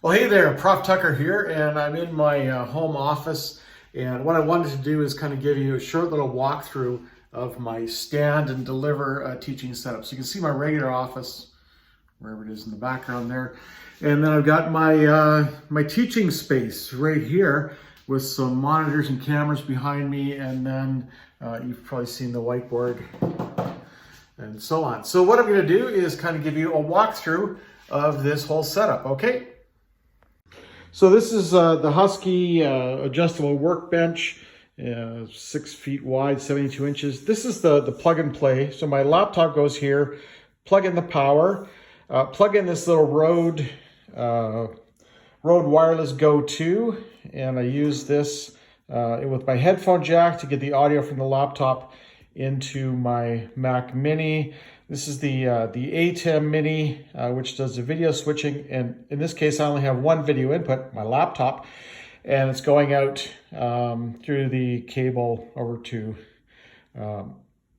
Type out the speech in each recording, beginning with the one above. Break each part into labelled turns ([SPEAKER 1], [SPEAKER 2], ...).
[SPEAKER 1] Well, hey there, Prof Tucker here, and I'm in my home office. And what I wanted to do is kind of give you a short little walkthrough of my stand and deliver teaching setup. So you can see my regular office, wherever it is in the background there. And then I've got my, my teaching space right here with some monitors and cameras behind me. And then you've probably seen the whiteboard and so on. So what I'm going to do is kind of give you a walkthrough of this whole setup, okay? So this is the Husky adjustable workbench, 6 feet wide, 72 inches. This is the plug and play. So my laptop goes here, plug in the power, plug in this little RØDE Wireless GO II, and I use this with my headphone jack to get the audio from the laptop into my Mac Mini. This is the ATEM Mini, which does the video switching. And in this case, I only have one video input, my laptop, and it's going out through the cable over to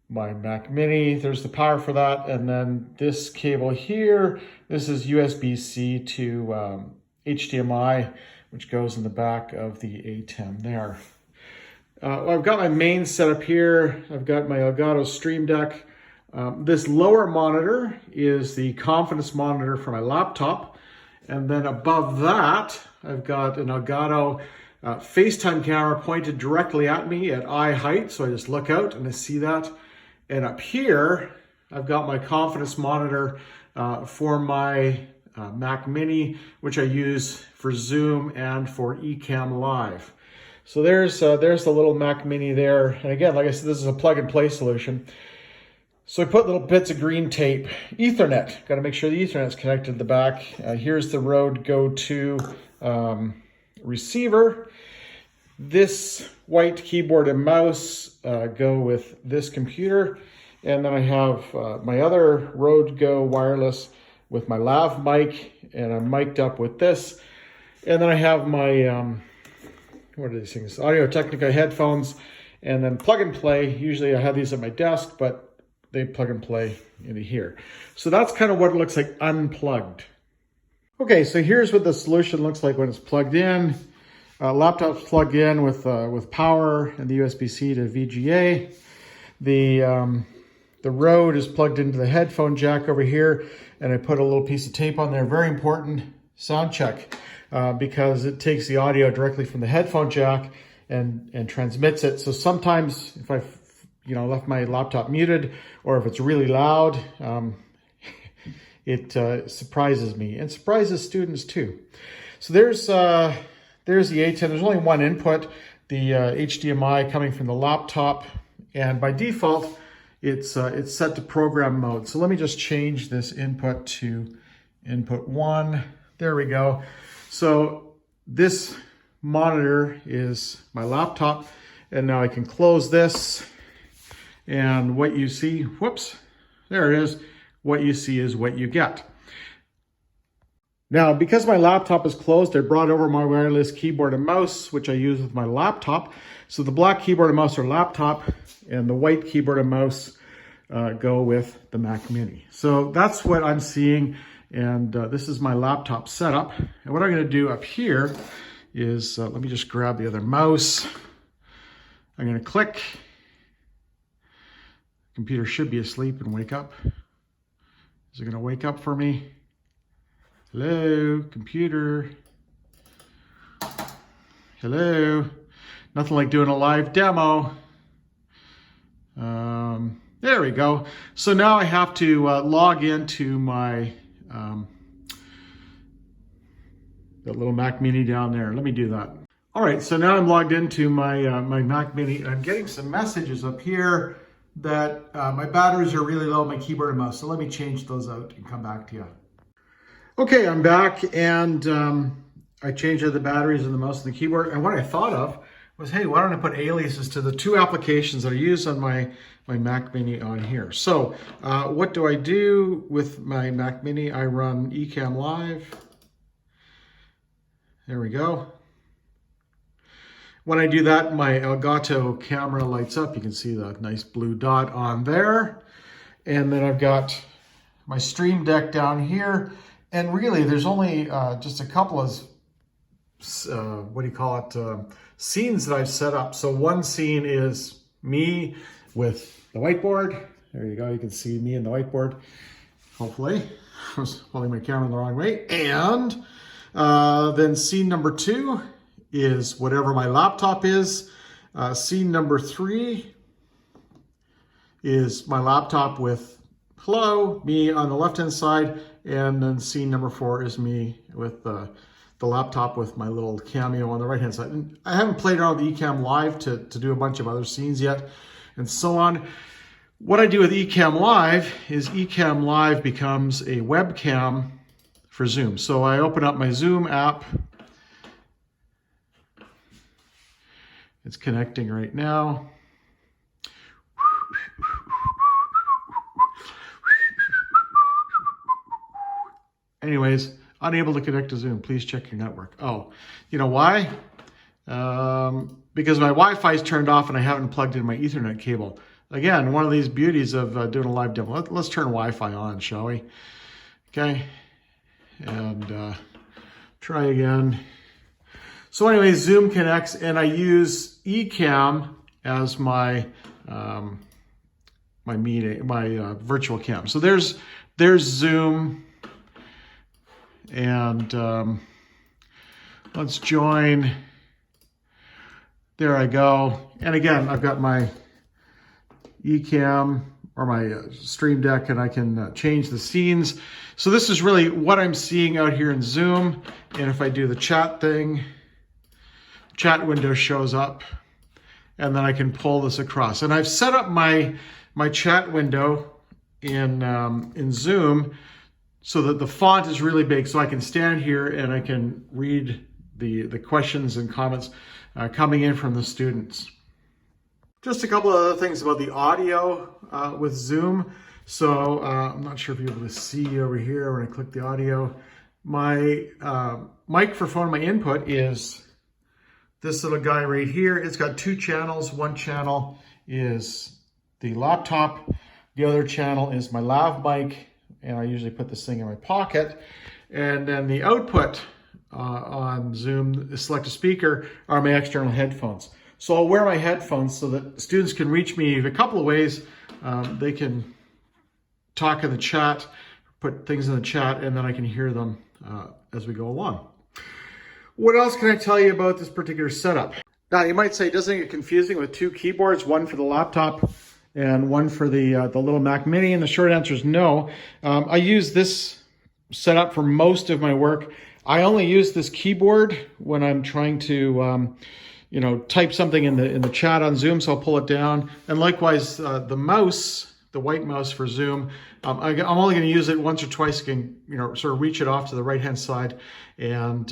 [SPEAKER 1] my Mac Mini. There's the power for that. And then this cable here, this is USB-C to HDMI, which goes in the back of the ATEM there. Well, I've got my main setup here. I've got my Elgato Stream Deck. This lower monitor is the confidence monitor for my laptop. And then above that, I've got an Elgato FaceTime camera pointed directly at me at eye height. So I just look out and I see that. And up here, I've got my confidence monitor for my Mac Mini, which I use for Zoom and for Ecamm Live. So there's the little Mac Mini there. And again, like I said, this is a plug and play solution. So I put little bits of green tape, Ethernet. Got to make sure the Ethernet's connected to the back. Here's the RØDE GO II receiver. This white keyboard and mouse go with this computer. And then I have my other RØDE GO wireless with my lav mic, and I'm mic'd up with this. And then I have my, what are these things? Audio-Technica headphones, and then plug and play. Usually I have these at my desk, but they plug and play into here. So that's kind of what it looks like unplugged. Okay, so here's what the solution looks like when it's plugged in. Laptop's plugged in with power and the USB-C to VGA. The RØDE is plugged into the headphone jack over here, and I put a little piece of tape on there. Very important sound check because it takes the audio directly from the headphone jack and transmits it. So sometimes if I left my laptop muted, or if it's really loud, it surprises me and surprises students too. So there's the ATEM. There's only one input, the HDMI coming from the laptop, and by default, it's set to program mode. So let me just change this input to input 1. There we go. So this monitor is my laptop, and now I can close this. And what you see, whoops, there it is. What you see is what you get. Now, because my laptop is closed, I brought over my wireless keyboard and mouse, which I use with my laptop. So the black keyboard and mouse are laptop, and the white keyboard and mouse go with the Mac Mini. So that's what I'm seeing, and this is my laptop setup. And what I'm going to do up here is, let me just grab the other mouse. I'm going to click. Computer should be asleep and wake up. Is it going to wake up for me? Hello, computer. Hello. Nothing like doing a live demo. There we go. So now I have to log into my that little Mac Mini down there. Let me do that. All right, so now I'm logged into my my Mac Mini. I'm getting some messages up here that my batteries are really low, my keyboard and mouse. So let me change those out and come back to you. Okay, I'm back, and I changed out the batteries and the mouse and the keyboard. And what I thought of was, hey, why don't I put aliases to the 2 applications that I use on my Mac Mini on here. So what do I do with my Mac Mini? I run Ecamm Live. There we go. When I do that, my Elgato camera lights up. You can see the nice blue dot on there. And then I've got my Stream Deck down here, And really, there's only just a couple of, scenes that I've set up. So one scene is me with the whiteboard. There you go, you can see me and the whiteboard, hopefully. I was holding my camera the wrong way. And then scene number 2 is whatever my laptop is. Scene number 3 is my laptop with hello, me on the left-hand side. And then scene number 4 is me with the laptop with my little cameo on the right-hand side. And I haven't played around with Ecamm Live to do a bunch of other scenes yet, and so on. What I do with Ecamm Live is Ecamm Live becomes a webcam for Zoom. So I open up my Zoom app. It's connecting right now. Anyways, unable to connect to Zoom. Please check your network. Oh, you know why? Because my Wi-Fi is turned off and I haven't plugged in my Ethernet cable. Again, one of these beauties of doing a live demo. Let's turn Wi-Fi on, shall we? Okay, and try again. So anyway, Zoom connects, and I use Ecamm as my my virtual cam. So there's Zoom. And let's join. There I go. And again, I've got my Ecamm or my Stream Deck, and I can change the scenes. So this is really what I'm seeing out here in Zoom. And if I do the chat thing, chat window shows up, and then I can pull this across. And I've set up my chat window in Zoom so that the font is really big, so I can stand here and I can read the questions and comments coming in from the students. Just a couple of other things about the audio with Zoom. So I'm not sure if you're able to see over here when I click the audio. My microphone, my input is this little guy right here. It's got 2 channels. One channel is the laptop. The other channel is my lav mic. And I usually put this thing in my pocket. And then the output on Zoom, select a speaker, are my external headphones. So I'll wear my headphones so that students can reach me a couple of ways. They can talk in the chat, put things in the chat, and then I can hear them as we go along. What else can I tell you about this particular setup? Now you might say, doesn't it get confusing with 2 keyboards, one for the laptop and one for the little Mac Mini? And the short answer is no. I use this setup for most of my work. I only use this keyboard when I'm trying to, type something in the chat on Zoom. So I'll pull it down. And likewise, the mouse, the white mouse for Zoom, I'm only going to use it once or twice. I can, sort of reach it off to the right-hand side and,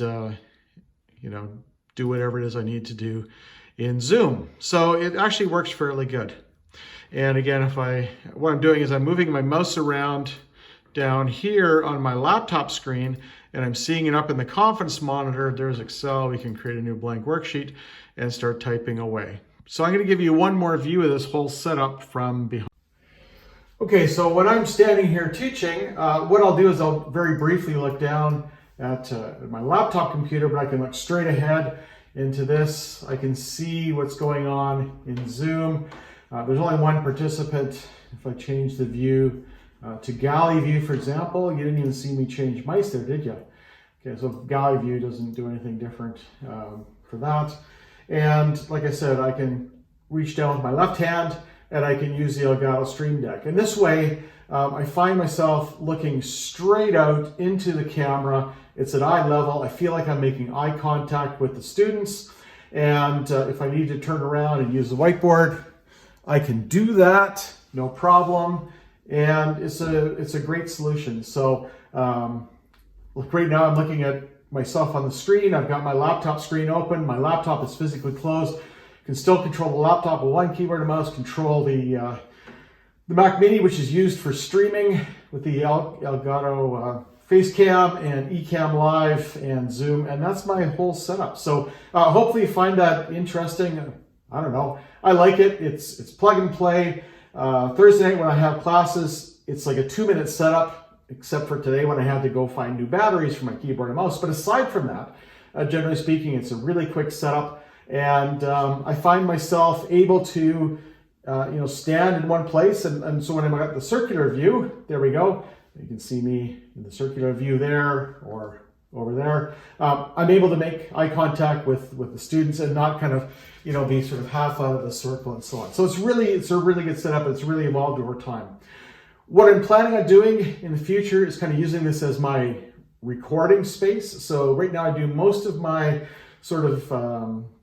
[SPEAKER 1] do whatever it is I need to do in Zoom. So it actually works fairly good. And again, what I'm doing is I'm moving my mouse around down here on my laptop screen, and I'm seeing it up in the conference monitor. There's Excel. We can create a new blank worksheet and start typing away. So I'm going to give you one more view of this whole setup from behind. Okay, so when I'm standing here teaching, what I'll do is I'll very briefly look down at my laptop computer, but I can look straight ahead into this. I can see what's going on in Zoom. There's only one participant. If I change the view to galley view, for example, you didn't even see me change mice there, did you? Okay, so galley view doesn't do anything different for that. And like I said, I can reach down with my left hand and I can use the Elgato Stream Deck. And this way, I find myself looking straight out into the camera. It's at eye level. I feel like I'm making eye contact with the students. And if I need to turn around and use the whiteboard, I can do that, no problem, and it's a great solution. So look, right now I'm looking at myself on the screen. I've got my laptop screen open. My laptop is physically closed. Can still control the laptop with one keyboard and mouse, control the Mac Mini, which is used for streaming with the Elgato Facecam and Ecamm Live and Zoom, and that's my whole setup. So hopefully you find that interesting. I don't know. I like it. It's plug and play. Thursday night when I have classes, it's like a 2-minute setup. except for today when I had to go find new batteries for my keyboard and mouse. But aside from that, generally speaking, it's a really quick setup, and I find myself able to stand in one place, and so when I'm at the circular view, there we go, you can see me in the circular view there or over there. I'm able to make eye contact with the students and not kind of be sort of half out of the circle and so on. So it's a really good setup. It's really evolved over time. What I'm planning on doing in the future is kind of using this as my recording space. So right now I do most of my sort of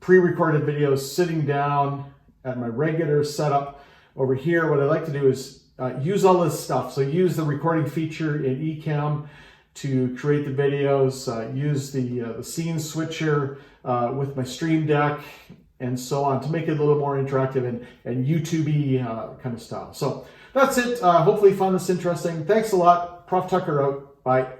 [SPEAKER 1] pre-recorded videos sitting down at my regular setup over here. What I like to do is use all this stuff. So use the recording feature in Ecamm to create the videos, use the scene switcher with my Stream Deck and so on to make it a little more interactive and YouTube-y kind of style. So that's it. Hopefully you found this interesting. Thanks a lot. Prof Tucker out. Bye.